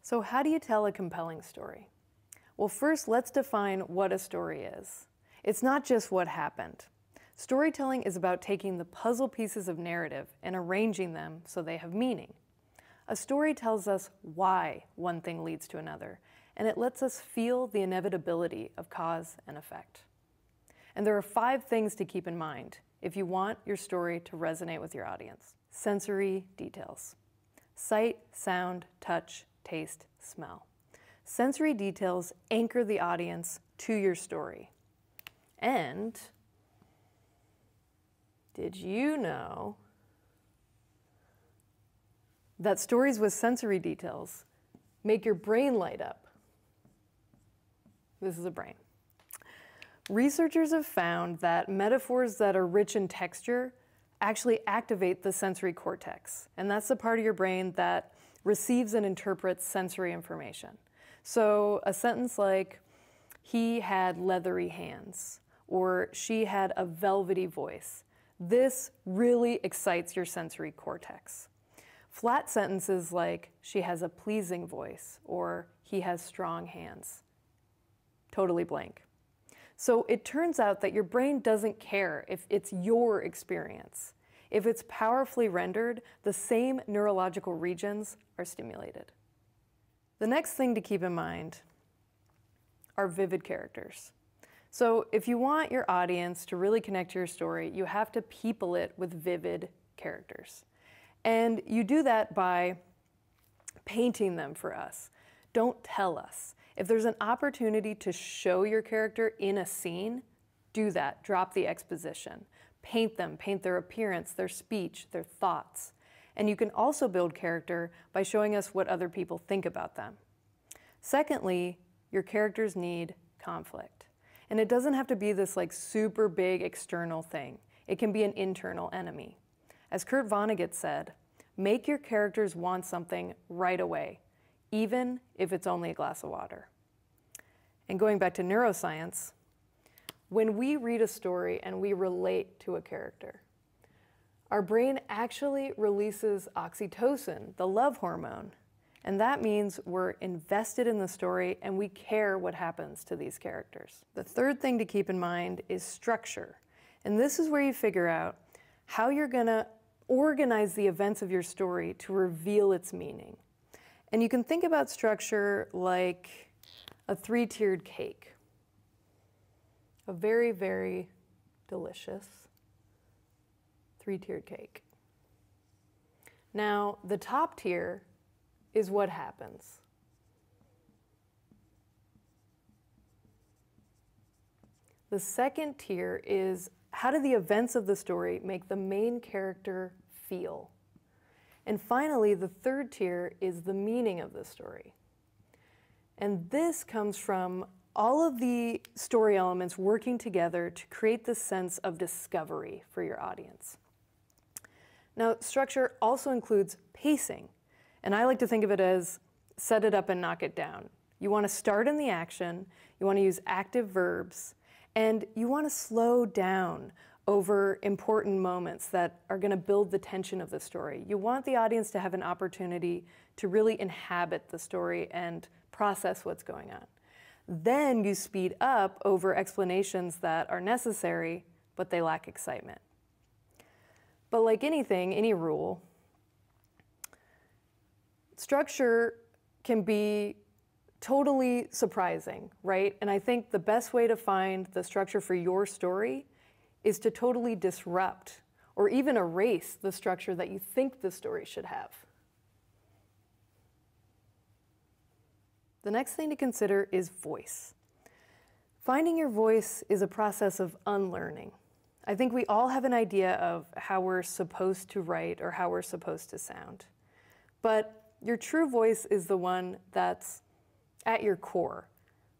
So how do you tell a compelling story? Well, first, let's define what a story is. It's not just what happened. Storytelling is about taking the puzzle pieces of narrative and arranging them so they have meaning. A story tells us why one thing leads to another, and it lets us feel the inevitability of cause and effect. And there are 5 things to keep in mind if you want your story to resonate with your audience. Sensory details. Sight, sound, touch, taste, smell. Sensory details anchor the audience to your story. And did you know that stories with sensory details make your brain light up? This is a brain. Researchers have found that metaphors that are rich in texture actually activate the sensory cortex, and that's the part of your brain that receives and interprets sensory information. So a sentence like, "He had leathery hands," or "She had a velvety voice." This really excites your sensory cortex. Flat sentences like, "She has a pleasing voice," or "He has strong hands." Totally blank. So it turns out that your brain doesn't care if it's your experience. If it's powerfully rendered, the same neurological regions are stimulated. The next thing to keep in mind are vivid characters. So if you want your audience to really connect to your story, you have to people it with vivid characters. And you do that by painting them for us. Don't tell us. If there's an opportunity to show your character in a scene, do that. Drop the exposition. Paint them, paint their appearance, their speech, their thoughts. And you can also build character by showing us what other people think about them. Secondly, your characters need conflict. And it doesn't have to be this like super big external thing. It can be an internal enemy. As Kurt Vonnegut said, make your characters want something right away, even if it's only a glass of water. And going back to neuroscience, when we read a story and we relate to a character, our brain actually releases oxytocin, the love hormone. And that means we're invested in the story and we care what happens to these characters. The third thing to keep in mind is structure. And this is where you figure out how you're gonna organize the events of your story to reveal its meaning. And you can think about structure like a 3-tiered cake. A very, very delicious 3-tiered cake. Now, the top tier is what happens. The second tier is how do the events of the story make the main character feel? And finally, the third tier is the meaning of the story. And this comes from all of the story elements working together to create this sense of discovery for your audience. Now, structure also includes pacing. And I like to think of it as set it up and knock it down. You want to start in the action, you want to use active verbs, and you want to slow down over important moments that are going to build the tension of the story. You want the audience to have an opportunity to really inhabit the story and process what's going on. Then you speed up over explanations that are necessary, but they lack excitement. But like anything, any rule, structure can be totally surprising, right? And I think the best way to find the structure for your story is to totally disrupt or even erase the structure that you think the story should have. The next thing to consider is voice. Finding your voice is a process of unlearning. I think we all have an idea of how we're supposed to write or how we're supposed to sound. But your true voice is the one that's at your core.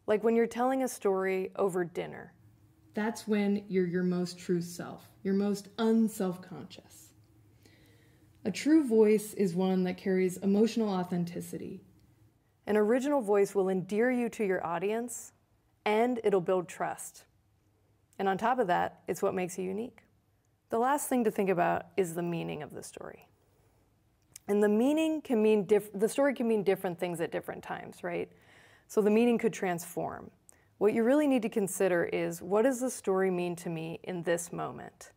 Like when you're telling a story over dinner. That's when you're your most true self, your most unself-conscious. A true voice is one that carries emotional authenticity. An original voice will endear you to your audience, and it'll build trust. And on top of that, it's what makes you unique. The last thing to think about is the meaning of the story. And the meaning can mean, the story can mean different things at different times, right? So the meaning could transform. What you really need to consider is, what does the story mean to me in this moment?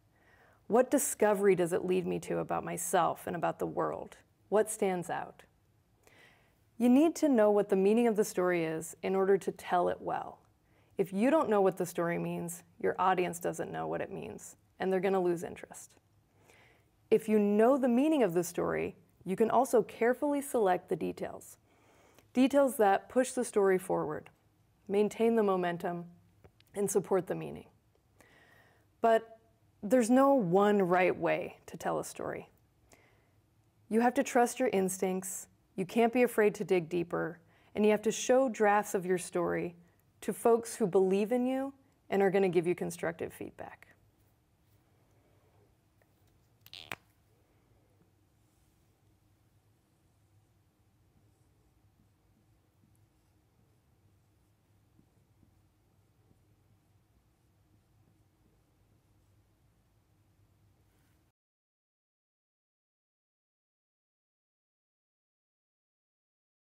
What discovery does it lead me to about myself and about the world? What stands out? You need to know what the meaning of the story is in order to tell it well. If you don't know what the story means, your audience doesn't know what it means, and they're going to lose interest. If you know the meaning of the story, you can also carefully select the details. Details that push the story forward, maintain the momentum, and support the meaning. But there's no one right way to tell a story. You have to trust your instincts, you can't be afraid to dig deeper, and you have to show drafts of your story to folks who believe in you and are going to give you constructive feedback.